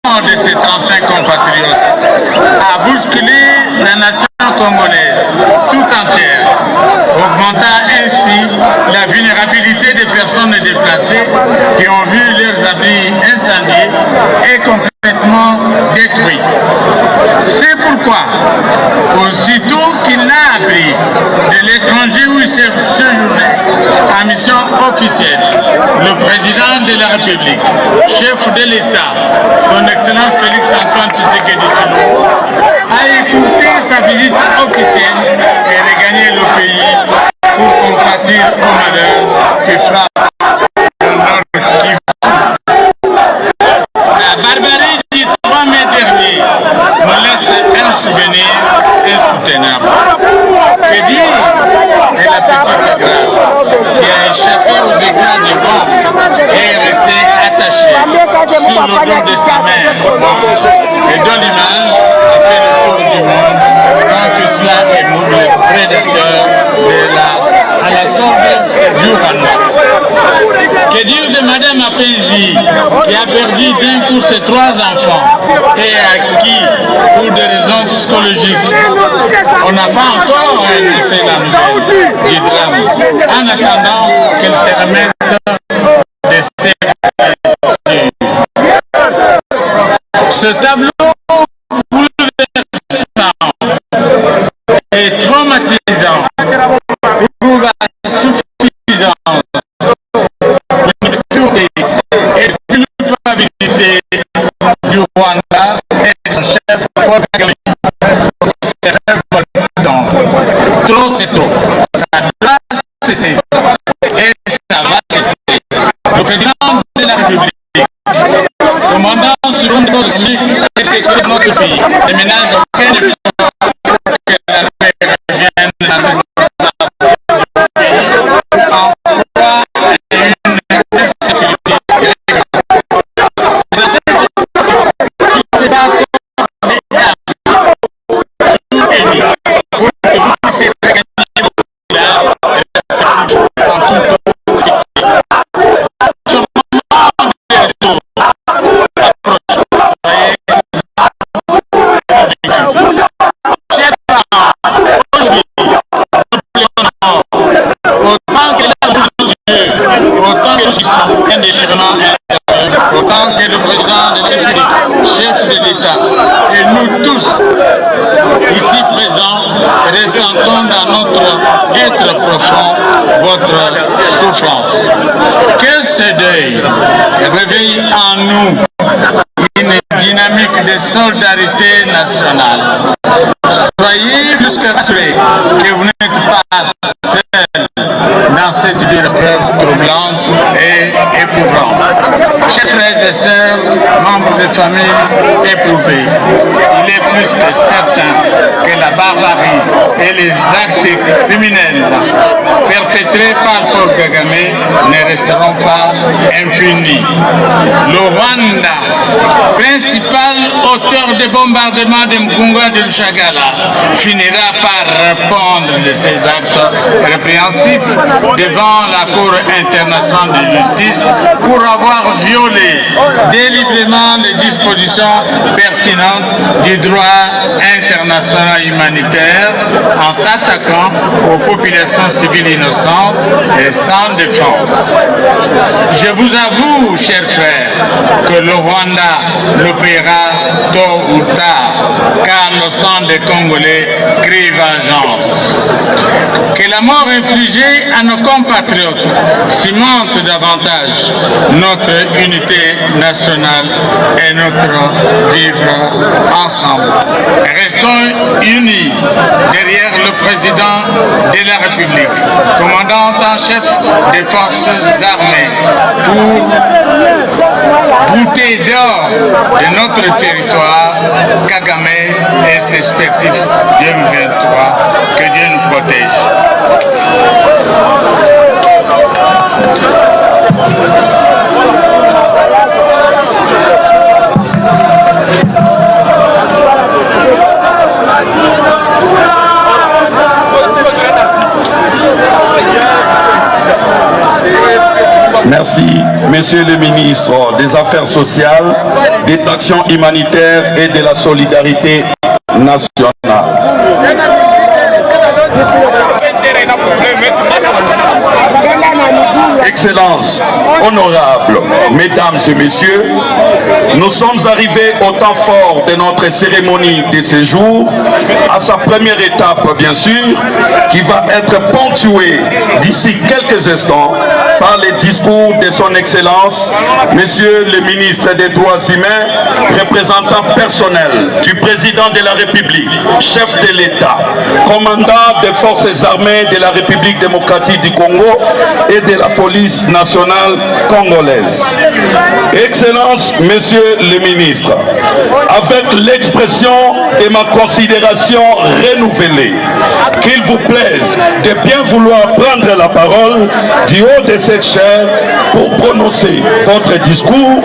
de ses 35 compatriotes a bousculé la nation congolaise tout entière, augmentant ainsi la vulnérabilité des personnes déplacées qui ont vu leurs abris incendiés et complètement détruits. C'est pourquoi, aussitôt qu'il n'a appris de l'étranger où il s'est séjourné en mission officielle, le président de la République, chef de l'État, son Excellence Félix Antoine Tshisekedi Tshilombo, a écouté sa visite officielle et regagné le pays pour compatir au malheur qui frappe le Nord Kivu. La barbarie du 3 mai dernier nous laisse un souvenir insoutenable. Que dire de la petite Grâce qui a échappé aux éclats du vent et est restée attachée sur le dos de sa mère et dont l'image a fait le tour du monde sans que cela émouve les prédateurs à la sorte du Rwanda. Que dire de Madame Apenzi qui a perdu d'un coup ses 3 enfants et à qui, pour des raisons psychologiques, on n'a pas encore annoncé la nouvelle du drame, en attendant qu'elle se remette de ses blessures. Ce tableau bouleversant et traumatisant prouve à suffisance et de culpabilité du Rwanda et de son chef Paul Kagame. C'est révoltant. Trop c'est trop. Ça doit cesser. Et ça va cesser. Le président de la République, commandant sur une cause et sécurité de notre pays, les ménages aucun effort que la paix revienne dans cette autant que le président de la République, chef de l'État, et nous tous, ici présents, ressentons dans notre être profond votre souffrance. Que ce deuil réveille en nous une dynamique de solidarité nationale. Soyez plus que rassurés que vous n'êtes pas seuls dans cette dure épreuve troublante et éprouvante. Chers frères et sœurs, membres de familles éprouvées, il est plus que certain que la barbarie et les actes criminels perpétrés par Paul Kagame ne resteront pas impunis. Le Rwanda, principal auteur des bombardements de Mgunga de Lushagala, finira par répondre de ces actes répréhensifs devant la Cour internationale de justice pour avoir violé délibérément les dispositions pertinentes du droit international humanitaire en s'attaquant aux populations civiles innocentes et sans défense. Je vous avoue, chers frères, que le Rwanda le paiera tôt ou tard, car le sang des Congolais crie vengeance. Que la mort infligée à nos compatriotes cimente davantage notre unité nationale et notre vivre ensemble. Restons unis derrière le président de la République, commandant en chef des forces armées, pour bouter d'or de notre territoire Kagame et ses respectifs 2023. Que Dieu nous protège. Monsieur le ministre des Affaires sociales, des actions humanitaires et de la solidarité nationale. Excellences, honorables, mesdames et messieurs, nous sommes arrivés au temps fort de notre cérémonie de séjour, à sa première étape bien sûr, qui va être ponctuée d'ici quelques instants par les discours de son Excellence, Monsieur le ministre des Droits humains, représentant personnel du président de la République, chef de l'État, commandant des forces armées de la République démocratique du Congo et de la police nationale congolaise. Excellence, Monsieur le ministre, avec l'expression de ma considération renouvelée, qu'il vous plaise de bien vouloir prendre la parole du haut de cette chaire pour prononcer votre discours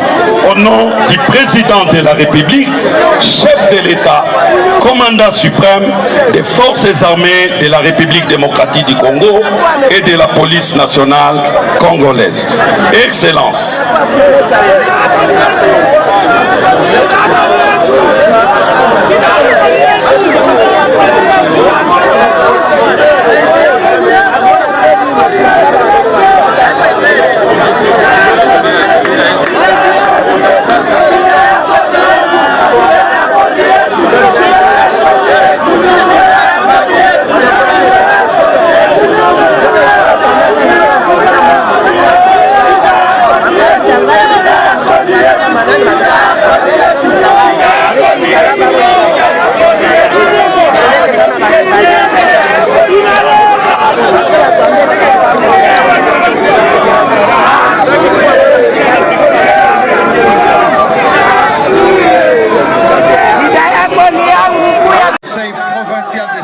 au nom du président de la République, chef de l'État, commandant suprême des forces armées de la République démocratique du Congo et de la police nationale congolaise. Excellence.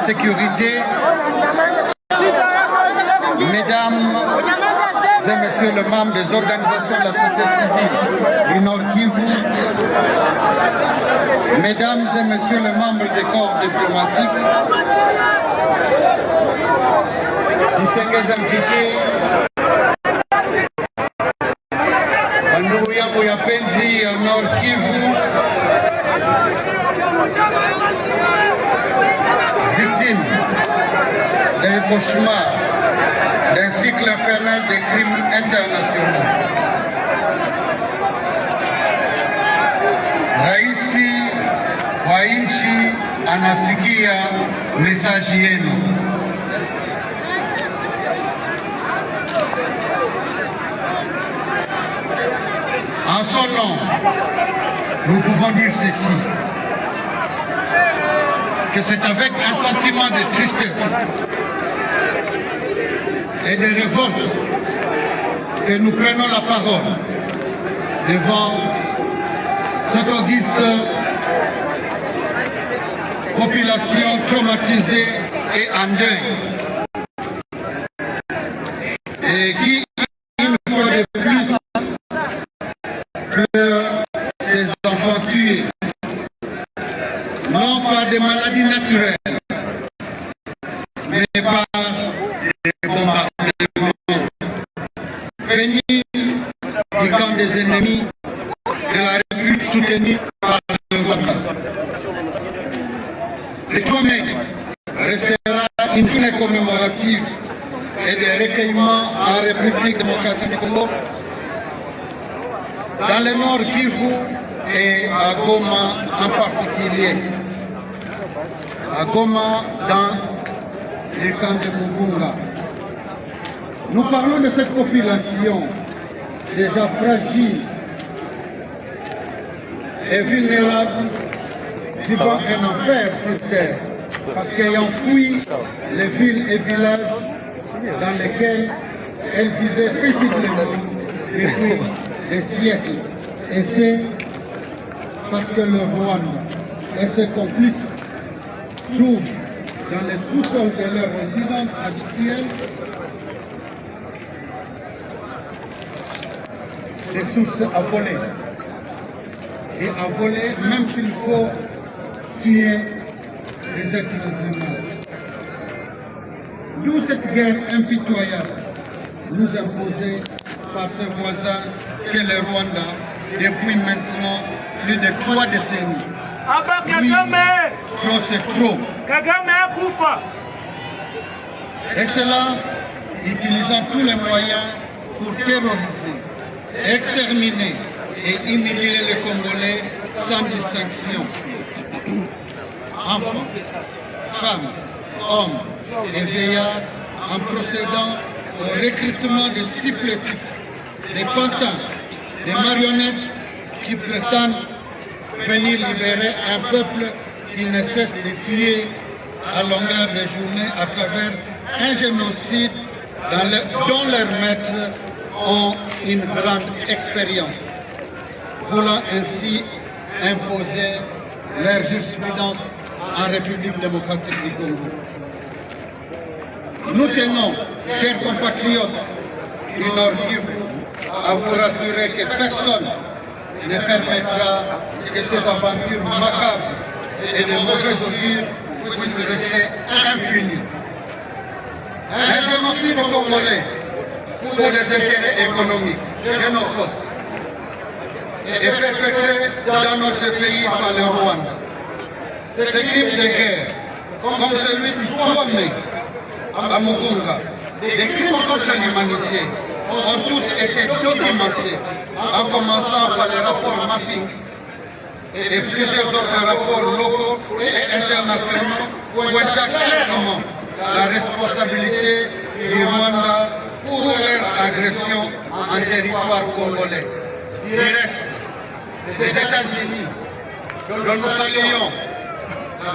Sécurité, mesdames et messieurs les membres des organisations de la société civile du Nord Kivu, mesdames et messieurs les membres des corps diplomatiques, distingués invités, bandugu yangu ya penzi ya Nord Kivu, victime d'un cauchemar, d'un cycle infernal des crimes internationaux. Raisi wa nchi anasikia mesaji yenu. En son nom, nous pouvons dire ceci, que c'est avec un sentiment de tristesse et de révolte que nous prenons la parole devant cette auguste population traumatisée et en deuil, et qui, une fois de plus, pleure ses enfants tués, non par des maladies naturelles, mais par des bombardements venus du camp des ennemis de la République soutenue par le Rwanda. Le 3 mai restera une journée commémorative et de recueillement en République démocratique du Congo, dans le Nord Kivu et à Goma en particulier. À Goma, dans les camps de Mugunga. Nous parlons de cette population déjà fragile et vulnérable, vivant un enfer sur terre, parce qu'ayant fui les villes et villages dans lesquels elle vivait paisiblement depuis des siècles. Et c'est parce que le Rwanda et ses complices trouvent dans les sous-sols de leur résidence habituelle des sources à voler. Et à voler, même s'il faut tuer les êtres humains. D'où cette guerre impitoyable nous imposée par ses voisins que le Rwanda depuis maintenant plus de 3 décennies. Oui, trop c'est trop. Et cela, utilisant tous les moyens pour terroriser, exterminer et humilier les Congolais sans distinction. Enfants, femmes, hommes et vieillards, en procédant au recrutement de supplétifs, des pantins, des marionnettes qui prétendent venir libérer un peuple qui ne cesse de tuer à longueur de journée à travers un génocide dont leurs maîtres ont une grande expérience, voulant ainsi imposer leur jurisprudence en République démocratique du Congo. Nous tenons, chers compatriotes du Nord-Kivu, à vous rassurer que personne ne permettra que ces aventures macabres et de mauvais augure puissent rester impunies. Un génocide congolais pour des intérêts économiques, génocostes, et perpétré dans notre pays par le Rwanda. Ces crimes de guerre, comme celui du 3 mai à Mugunga, des crimes contre l'humanité, ont tous été documentés, en commençant par les rapports mapping et plusieurs autres rapports locaux et internationaux pointant clairement la responsabilité du Rwanda pour leur agression en territoire congolais. Du reste, les États-Unis, dont nous saluons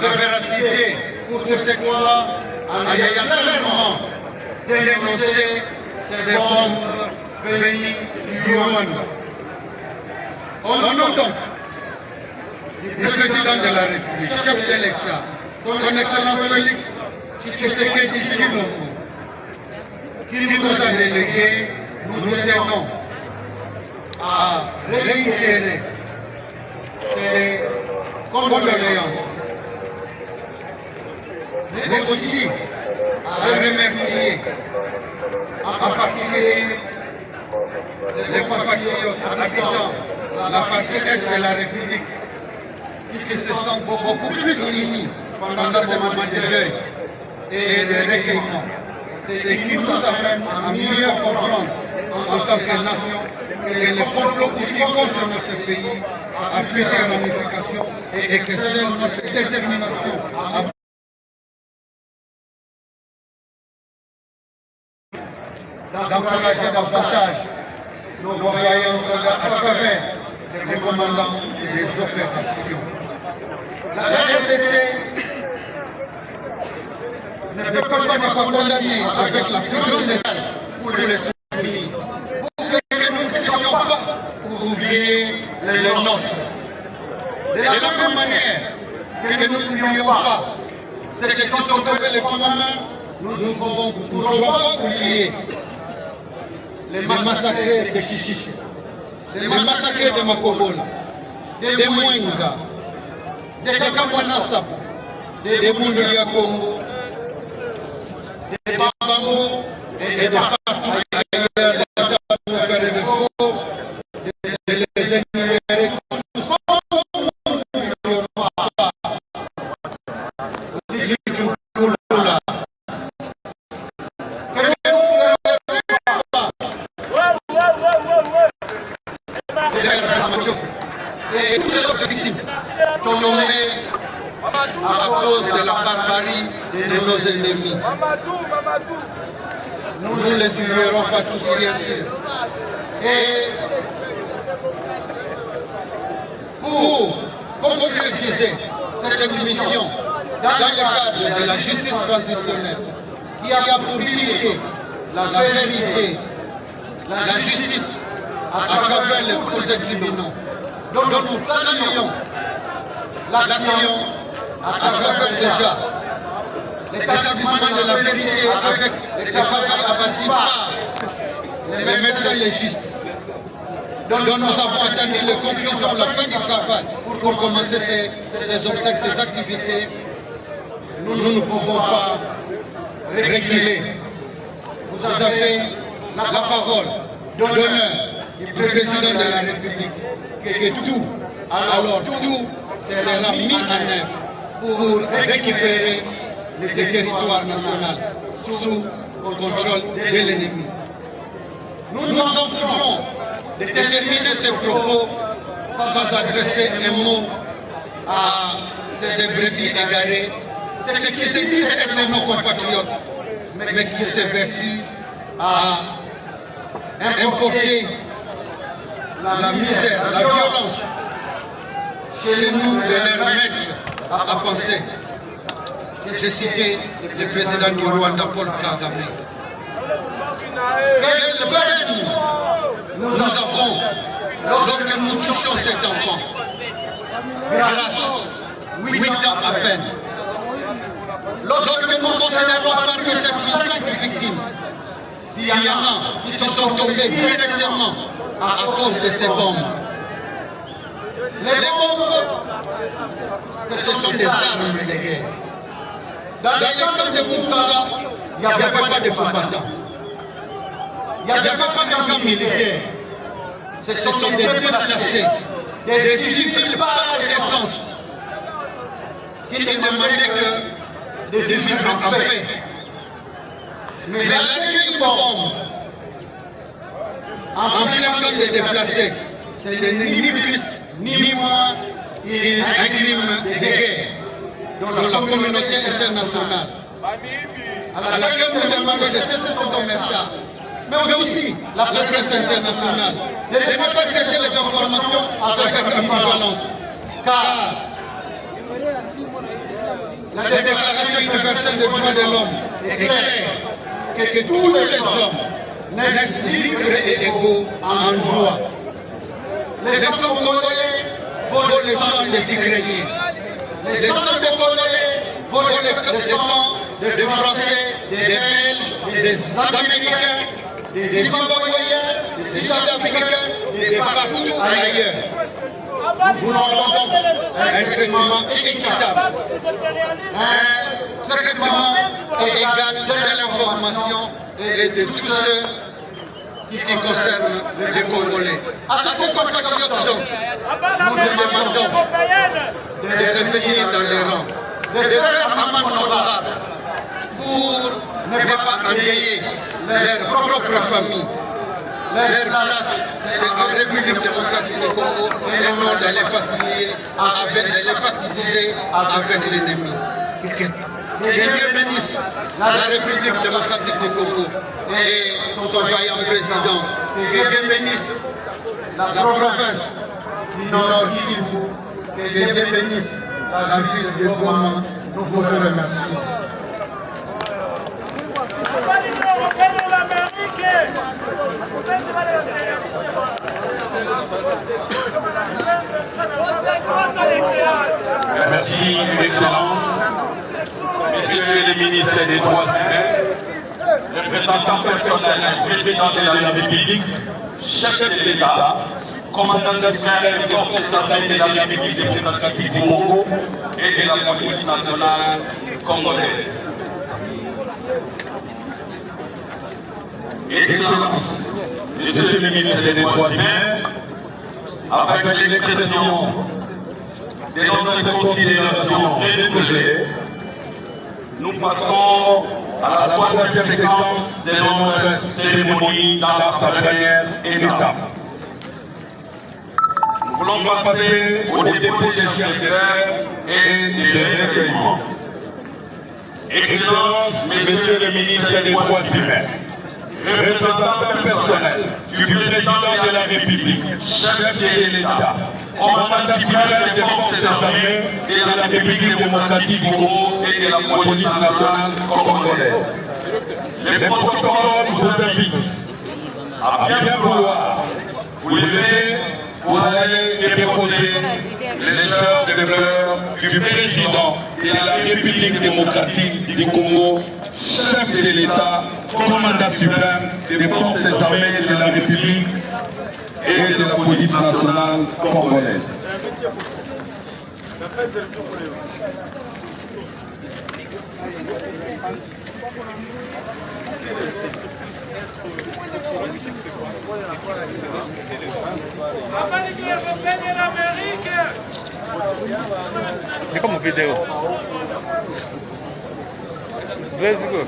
la véracité pour ce exploit, en ayant clairement dénoncé ces bombes venues du Rwanda. Au nom donc du président de la République, chef de l'État, son Excellence Félix Tshisekedi Tshilombo, qui nous a délégués, nous tenons à réitérer ses condoléances, mais aussi à remercier en particulier les compatriotes habitants la partie est de la République qui se sentent beaucoup plus unis pendant ce moment de deuil et de recueillement. C'est ce qui nous amène à mieux comprendre en tant que nation que le complot qui contre notre pays a plusieurs ramifications et que seule notre détermination d'encourager davantage nos voyants soldats à travers les commandants des opérations. La RDC ne peut pas ne pas condamner avec la plus grande étale pour les soutenir, pour que nous ne puissions pas oublier les nôtres. De la même manière que nous n'oublions pas ceux qui sont tombés les commandements, nous ne pourrons pas oublier les massacrés de Chichichi, les massacrés de Makobola, de Mwenga, de Kamwanasapa, de Bundulia Congo, de Bambamo et de partout ailleurs, de faire le faux, de les énumérer tous. Et toutes les autres victimes tombées à cause de la barbarie de nos ennemis. Nous ne les oublierons pas tous, bien sûr. Et pour concrétiser cette mission dans le cadre de la justice transitionnelle, qui a pour but la vérité, la justice à travers les procès tribunaux, dont nous saluons l'action à travers déjà l'établissement de la vérité avec le travail abattu par les médecins légistes, dont nous avons attendu les conclusions, la fin du travail pour commencer ces obsèques, ces activités. Nous ne pouvons pas reculer. Vous avez la parole d'honneur du président de la République, que tout, alors tout sera mis en œuvre pour récupérer le territoire national sous contrôle de l'ennemi. Nous nous enferons de terminer ces propos sans adresser un mot à ces brebis égarés, c'est ce qui se disent être nos compatriotes, mais qui s'évertuent à importer la misère, la violence chez nous de leur maître à penser. J'ai cité le président du Rwanda, Paul Kagame. Quelle peine nous avons lorsque nous touchons cet enfant. Grâce, 8 ans à peine. Lorsque nous considérons parmi ces 35 victimes, s'il y en a qui sont tombés directement à cause de ces bombes. Les bombes, ce sont des armes de guerre. Dans les camps de Munganga, il n'y avait pas de combattants. Il n'y avait pas de camp militaire. Ce sont des déplacés, des civils par essence, qui ne demandaient que de vivre en paix. Mais l'arrivée d'une bombe en plein camp de déplacés, c'est ni plus ni moins un crime de guerre dans la communauté internationale. À laquelle nous demandons de cesser cet omerta, mais aussi la presse internationale, de ne pas traiter les informations avec ambivalence. Car la Déclaration universelle des droits de l'homme est claire que tous les hommes naissent libres et égaux en droit. Les hommes congolais volent le sang des Ukrainiens. Les sangs des Congolais volent le sang des Français, des Belges, des Américains, des Zimbabwéens, des Sud-Africains et de partout ailleurs. Nous voulons donc un traitement équitable, un traitement égal de l'information et de tous ceux qui concernent les Congolais. À ces compatriotes donc, nous demandons de revenir dans les rangs, de faire amende honorable pour ne pas engager leur propre famille. Leur place, c'est en République démocratique du Congo et non dans les facilier les partiser avec l'ennemi. Que Dieu bénisse la République démocratique du Congo et son vaillant président. Que Dieu bénisse la province du Nord Kivu. Que Dieu bénisse la ville de Goma. Nous vous remercions. Merci, Excellence. Messieurs les ministres des Droits humains, représentants personnels du président de la République, chef de l'État, commandant suprême des forces armées de la République démocratique du Congo et de la police nationale congolaise. Excellence, Monsieur le ministre des Droits humains, avec l'expression de notre considération renouvelée, nous passons à la troisième séquence de notre cérémonie dans sa première étape. Nous voulons passer au dépôt des chers cœurs et des recueillements. Excellence, Monsieur le ministre des Droits humains, représentant personnel du président de la République, chef de l'État, commandant suprême des forces armées de la République démocratique du Congo et de la police nationale congolaise. Le protocole vous invite à bien vouloir vous lever pour aller déposer les fleurs de fleurs du président de la République démocratique du Congo, chef de l'État, commandant suprême des forces armées de la République et de la police nationale congolaise. É como vídeo. Let's go.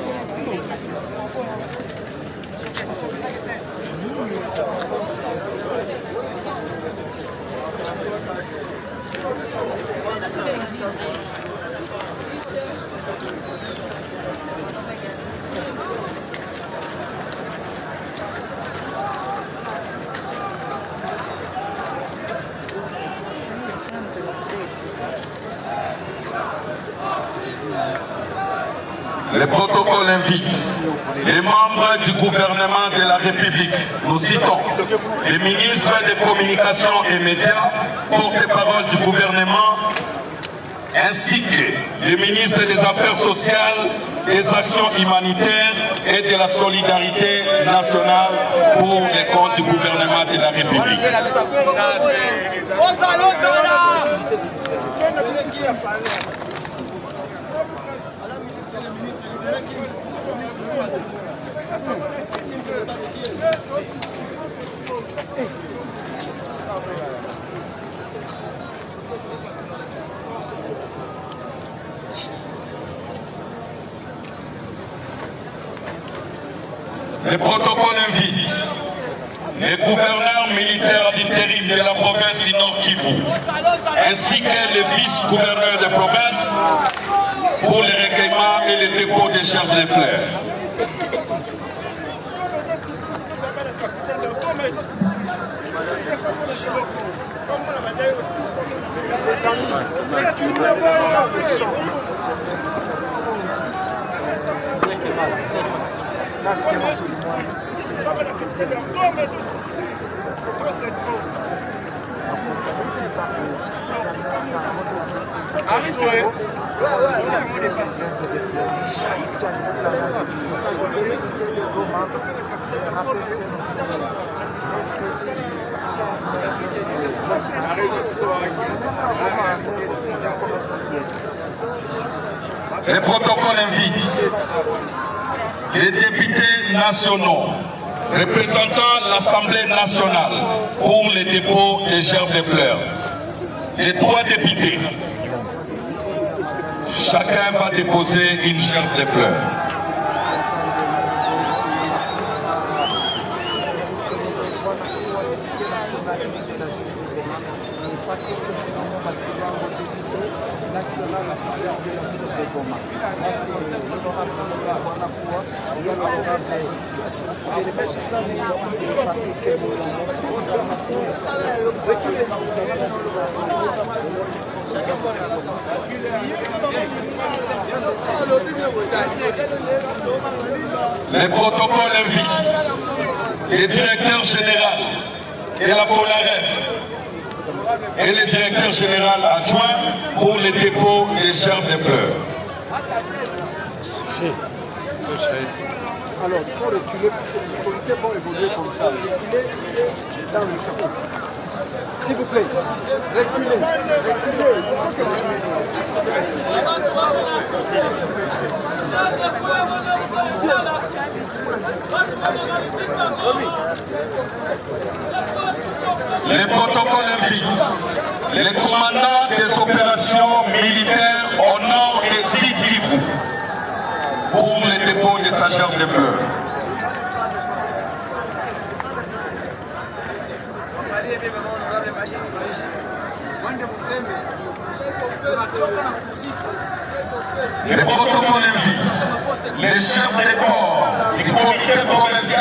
Le protocole invite les membres du gouvernement de la République, nous citons les ministres des communications et médias, porte-parole du gouvernement, ainsi que les ministres des Affaires sociales, des actions humanitaires et de la solidarité nationale pour les comptes du gouvernement de la République. Le protocole invite les gouverneurs militaires d'intérim de la province du Nord Kivu, ainsi que les vice-gouverneurs de province pour les recueillements et les dépôts des gerbes de fleurs. Le protocole invite les députés nationaux représentant l'Assemblée nationale pour les dépôts des gerbes de fleurs. Les 3 députés, chacun va déposer une gerbe de fleurs. Les protocoles invitent les directeurs généraux de la FONAREF et le directeur général adjoint pour les dépôts des gerbes de fleurs. Alors, il faut reculer parce que les comités vont évoluer comme ça. Reculer dans le champ. S'il vous plaît, reculez, reculez. Les protocoles invitent les commandants des opérations militaires au nord et sud Kivu pour le dépôt de sa gerbe de fleurs. Les protocoles invitent les chefs des corps du comité provincial